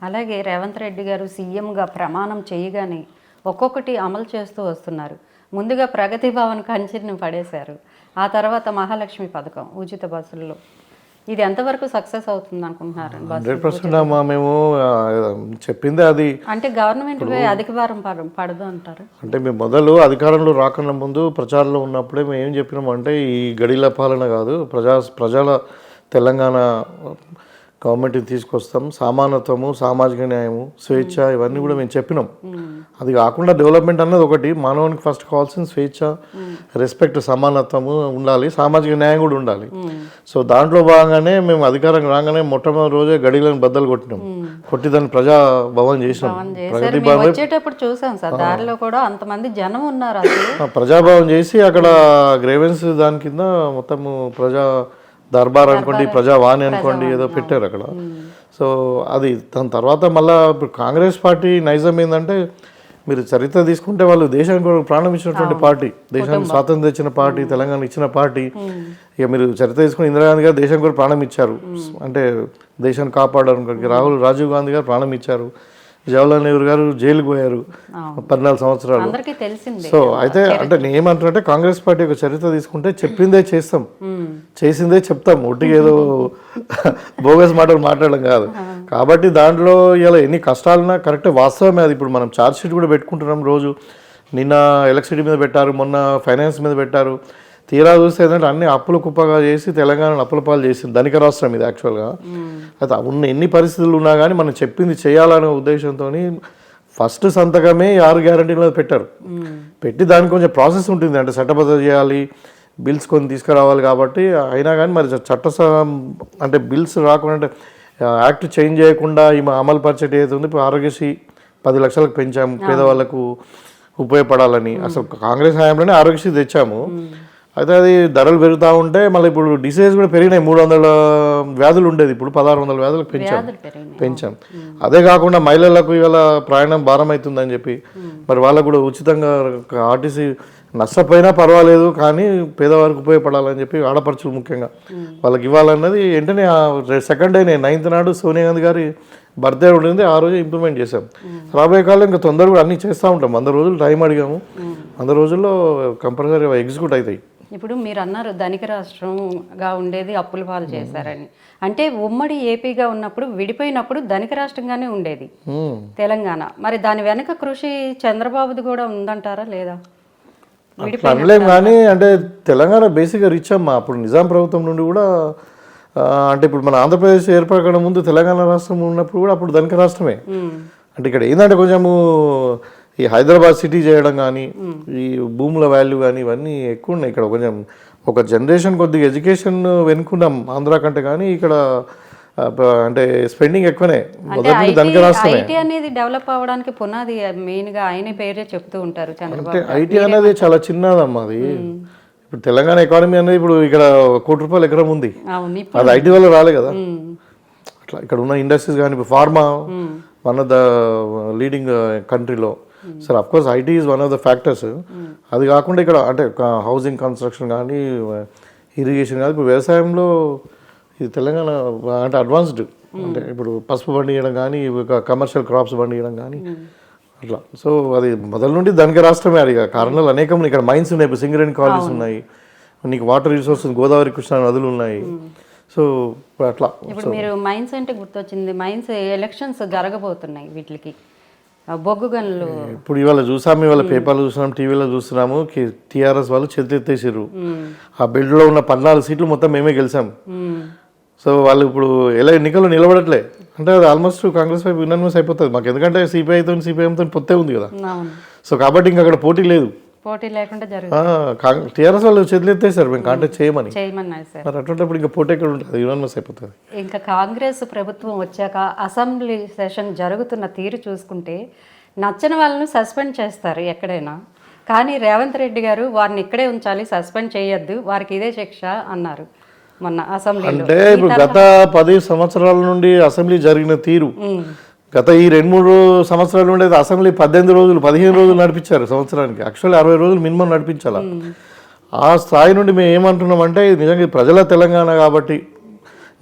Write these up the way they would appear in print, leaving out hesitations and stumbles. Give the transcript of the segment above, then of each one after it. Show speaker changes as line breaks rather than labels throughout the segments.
అలాగే రేవంత్ రెడ్డి గారు సీఎంగా ప్రమాణం చేయగానే ఒక్కొక్కటి అమలు చేస్తూ వస్తున్నారు. ముందుగా ప్రగతి భవన్ కంచెని పడేశారు. ఆ తర్వాత మహాలక్ష్మి పథకం ఉచిత బస్సుల్లో. ఇది ఎంతవరకు సక్సెస్ అవుతుంది అనుకుంటున్నారు?
100% అమ్మా. మేము చెప్పిందే అది.
అంటే గవర్నమెంట్పై అధిక భారం పడదు అంటారు.
అంటే మేము మొదలు అధికారంలో రాకన్నా ముందు ప్రచారంలో ఉన్నప్పుడే మేము ఏం చెప్పినామంటే ఈ గడిల పాలన కాదు, ప్రజల తెలంగాణ గవర్నమెంట్ని తీసుకొస్తాం, సమానత్వము, సామాజిక న్యాయము, స్వేచ్ఛ ఇవన్నీ కూడా మేము చెప్పినాం. అది కాకుండా డెవలప్మెంట్ అన్నది ఒకటి, మానవునికి ఫస్ట్ కావాల్సిన స్వేచ్ఛ, రెస్పెక్ట్, సమానత్వము ఉండాలి, సామాజిక న్యాయం కూడా ఉండాలి. సో దాంట్లో భాగంగానే మేము అధికారం రాగానే మొట్టమొదటి రోజే గడిలను బద్దలు కొట్టినాం, కొట్టి దాన్ని ప్రజా భవన్ చేసినాం. ప్రగతి భవన్
వచ్చేటప్పుడు చూసాం సార్, దారిలో కూడా అంతమంది జనం ఉన్నారు.
ప్రజాభవన్ చేసి అక్కడ గ్రేవెన్స్ దాని కింద మొత్తము ప్రజా దర్బార్ అనుకోండి, ప్రజావాణి అనుకోండి, ఏదో పెట్టారు అక్కడ. సో అది దాని తర్వాత మళ్ళీ ఇప్పుడు కాంగ్రెస్ పార్టీ నైజం ఏంటంటే, మీరు చరిత్ర తీసుకుంటే వాళ్ళు దేశానికి ప్రాణం ఇచ్చినటువంటి పార్టీ, దేశానికి స్వాతంత్రం ఇచ్చిన పార్టీ, తెలంగాణ ఇచ్చిన పార్టీ. ఇక మీరు చరిత్ర తీసుకుని ఇందిరాగాంధీ గారు దేశం కూడా ప్రాణం ఇచ్చారు, అంటే దేశాన్ని కాపాడడానికి. రాజీవ్ గాంధీ గారు ప్రాణం ఇచ్చారు, జవహర్లాల్ నెహ్రూ గారు జైలుకు పోయారు 14 సంవత్సరాలు. సో అయితే అంటే నేను ఏమంటున్నానంటే, కాంగ్రెస్ పార్టీ యొక్క చరిత్ర తీసుకుంటే చెప్పిందే చేస్తాం, చేసిందే చెప్తాం, ఒట్టిగా ఏదో బోగస్ మాటలు మాట్లాడడం కాదు. కాబట్టి దాంట్లో ఇలా ఎన్ని కష్టాలున్నా కరెక్ట్ వాస్తవమే అది. ఇప్పుడు మనం ఛార్జ్ షీట్ కూడా పెట్టుకుంటున్నాం రోజు. నిన్న ఎలక్ట్రిసిటీ మీద పెట్టారు, మొన్న ఫైనాన్స్ మీద పెట్టారు. తీరా చూస్తే ఏంటంటే అన్ని అప్పుల కుప్పగా చేసి తెలంగాణను అప్పుల పాలు చేసింది ధనిక రాష్ట్రం ఇది యాక్చువల్గా. అయితే ఉన్న ఎన్ని పరిస్థితులు ఉన్నా కానీ మనం చెప్పింది చేయాలనే ఉద్దేశంతో ఫస్ట్ సంతకమే 6 గ్యారంటీల మీద పెట్టారు. పెట్టి దానికి కొంచెం ప్రాసెస్ ఉంటుంది, అంటే చట్టబద్ధత చేయాలి, బిల్స్ కొన్ని తీసుకురావాలి. కాబట్టి అయినా కానీ మరి అంటే బిల్స్ రాకుండా, అంటే యాక్ట్ చేంజ్ చేయకుండా ఈ అమలు పరిచేటి ఏది ఉంది. ఇప్పుడు ఆరోగ్యశ్రీ 10 లక్షలకు పెంచాము, పేదవాళ్ళకు ఉపయోగపడాలని. అసలు కాంగ్రెస్ హయాంలోనే ఆరోగ్యశ్రీ తెచ్చాము. అయితే అది ధరలు పెరుగుతూ ఉంటే మళ్ళీ ఇప్పుడు డిసీజ్ కూడా పెరిగినాయి. 300 వ్యాధులు ఉండేది, ఇప్పుడు 1600 వ్యాధులకు పెంచాం. అదే కాకుండా మహిళలకు ఇవాళ ప్రయాణం భారం అవుతుందని చెప్పి మరి వాళ్ళకు కూడా ఉచితంగా ఆర్టీసీ నష్టపోయినా పర్వాలేదు కానీ పేదవారికి ఉపయోగపడాలని చెప్పి ఆడపడుచులు ముఖ్యంగా వాళ్ళకి ఇవ్వాలన్నది వెంటనే సెకండ్ డే 9th నాడు సోనియా గాంధీ గారి బర్త్డే ఉంటుంది, ఆ రోజు ఇంప్లిమెంట్ చేసాం. రాబోయే కాలం ఇంకా తొందరగా కూడా అన్నీ చేస్తూ ఉంటాం. 100 రోజులు టైం అడిగాము, 100 రోజుల్లో కంపల్సరీ ఎగ్జిక్యూట్ అవుతాయి.
ఇప్పుడు మీరు అన్నారు ధనిక రాష్ట్రంగా ఉండేది అప్పుల పాలు చేశారని. అంటే ఉమ్మడి ఏపీగా ఉన్నప్పుడు, విడిపోయినప్పుడు ధనిక రాష్ట్రంగానే ఉండేది తెలంగాణ. మరి దాని వెనక కృషి చంద్రబాబుది కూడా ఉందంటారా లేదా?
అనలేం కానీ అంటే తెలంగాణ బేసిక్గా రిచ్ అమ్మా. అప్పుడు నిజాం ప్రభుత్వం నుండి కూడా అంటే ఇప్పుడు మన ఆంధ్రప్రదేశ్ ఏర్పడకుండా ముందు తెలంగాణ రాష్ట్రం ఉన్నప్పుడు కూడా అప్పుడు ధనిక రాష్ట్రమే. అంటే ఇక్కడ ఏంటంటే కొంచెము ఈ హైదరాబాద్ సిటీ చేయడం కానీ, ఈ భూముల వాల్యూ కానీ ఇవన్నీ ఎక్కువ ఉన్నాయి. ఇక్కడ కొంచెం ఒక జనరేషన్ కొద్దిగా ఎడ్యుకేషన్ వెనుకున్నాం ఆంధ్ర కంటే, కానీ ఇక్కడ అంటే స్పెండింగ్ ఎక్కువనే. మొదటి ధనిక రాష్ట్రమే.
ఐటీ అనేది డెవలప్ అవ్వడానికి పునాది మెయిన్గా ఆయన పేరే చెప్తూ ఉంటారు చంద్రబాబు.
అంటే ఐటీ అనేది చాలా చిన్నదమ్మా అది. ఇప్పుడు తెలంగాణ ఎకానమీ అనేది ఇప్పుడు ఇక్కడ ₹1 కోటి ఎకరం ఉంది, అది ఐటీ వల్ల రాలే కదా. అట్లా ఇక్కడ ఉన్న ఇండస్ట్రీస్ కానీ, ఇప్పుడు pharma one of the leading కంట్రీలో. Sir of course IT is one of the factors. అది కాకుండా ఇక్కడ అంటే హౌసింగ్ కన్స్ట్రక్షన్ కానీ, ఇరిగేషన్ కానీ, ఇప్పుడు వ్యవసాయంలో ఇది తెలంగాణ అంటే అడ్వాన్స్డ్. అంటే ఇప్పుడు పసుపు పండియడం కానీ, కమర్షియల్ క్రాప్స్ పండియడం కానీ అట్లా. సో అది మొదల నుండి ధనిక రాష్ట్రమే. అది కారణాలు అనేకం. ఇక్కడ మైన్స్ ఉన్నాయి, ఇప్పుడు సింగరేణి కాలనీస్ ఉన్నాయి, నీకు వాటర్ రిసోర్సెస్ గోదావరి కృష్ణా నదులు ఉన్నాయి. సో అట్లా.
ఇప్పుడు మీరు మైన్స్ అంటే గుర్తొచ్చింది, మైన్స్ ఎలక్షన్స్ జరగబోతున్నాయి, వీటికి బొగ్గు గనులు
ఇప్పుడు ఇవాళ చూసాము, ఇవాళ పేపర్లు చూస్తున్నాం, టీవీలో చూస్తున్నాము, టీఆర్ఎస్ వాళ్ళు చేతులెత్తేసారు. ఆ బిల్డ్లో ఉన్న 14 సీట్లు మొత్తం మేమే గెలిచాం. సో వాళ్ళు ఇప్పుడు ఎలా ఎన్నికల్లో నిలబడట్లే అంటే అది ఆల్మోస్ట్ కాంగ్రెస్ వైపు యునానిమస్ అయిపోతుంది మాకు. ఎందుకంటే సిపిఐతో పొత్తే ఉంది కదా. సో కాబట్టి ఇంకా అక్కడ పోటీ లేదు,
పోటీ లేకుండా
టీఆర్ఎస్ వాళ్ళు చేతులెత్తేసారు మేము కాంటాక్ట్ చేయమని. మరి అటువంటిప్పుడు ఇంకా పోటీ ఎక్కడ ఉంటుంది, యునానిమస్ అయిపోతుంది.
ఇంకా కాంగ్రెస్ ప్రభుత్వం వచ్చాక అసెంబ్లీ సెషన్ జరుగుతున్న తీరు చూసుకుంటే నచ్చని వాళ్ళను సస్పెండ్ చేస్తారు ఎక్కడైనా, కానీ రేవంత్ రెడ్డి గారు వారిని ఇక్కడే ఉంచాలి, సస్పెండ్ చేయొద్దు, వారికి ఇదే శిక్ష అన్నారు మొన్న అసెంబ్లీలో.
అంటే ఇప్పుడు గత 10 సంవత్సరాల నుండి అసెంబ్లీ జరిగిన తీరు, గత ఈ 2-3 సంవత్సరాల నుండి అసెంబ్లీ 18 రోజులు 15 రోజులు నడిపించారు సంవత్సరానికి. యాక్చువల్లీ 60 రోజులు మినిమం నడిపించాలి. ఆ స్థాయి నుండి మేము ఏమంటున్నామంటే నిజంగా ప్రజల తెలంగాణ కాబట్టి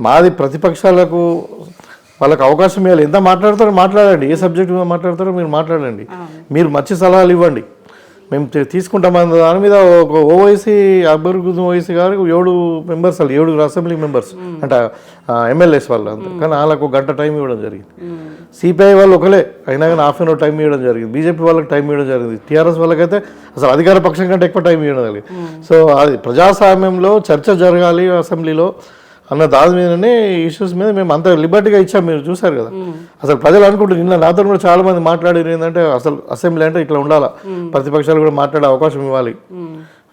మాది ప్రతిపక్షాలకు వాళ్ళకి అవకాశం ఇవ్వాలి. ఎంత మాట్లాడతారో మాట్లాడండి, ఏ సబ్జెక్ట్ మీద మాట్లాడతారో మీరు మాట్లాడండి, మీరు మంచి సలహాలు ఇవ్వండి, మేము తీసుకుంటామన్న దాని మీద. ఒక ఓవైసీ అక్బరుద్దీన్ ఓవైసీ గారు 7 మెంబర్స్, వాళ్ళు 7 అసెంబ్లీ మెంబర్స్ అంటే ఎమ్మెల్యేస్ వాళ్ళు అంతా, కానీ వాళ్ళకు 1 గంట టైం ఇవ్వడం జరిగింది. సిపిఐ వాళ్ళు ఒకలే అయినా కానీ హాఫ్ అన్ అవర్ టైం ఇవ్వడం జరిగింది, బీజేపీ వాళ్ళకి టైం ఇవ్వడం జరిగింది, టీఆర్ఎస్ వాళ్ళకైతే అసలు అధికార పక్షం కంటే ఎక్కువ టైం ఇవ్వడం జరిగింది. సో అది ప్రజాస్వామ్యంలో చర్చ జరగాలి అసెంబ్లీలో అన్న దాని మీదనే ఇష్యూస్ మీద మేము అంత లిబర్టీగా ఇచ్చాం. మీరు చూసారు కదా, అసలు ప్రజలు అనుకుంటారు, నిన్న నాతో కూడా చాలా మంది మాట్లాడారు ఏంటంటే అసలు అసెంబ్లీ అంటే ఇట్లా ఉండాలా, ప్రతిపక్షాలు కూడా మాట్లాడే అవకాశం ఇవ్వాలి.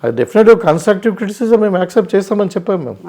అది డెఫినెట్గా కన్స్ట్రక్టివ్ క్రిటిసిజం మేము యాక్సెప్ట్ చేస్తామని చెప్పాము మేము.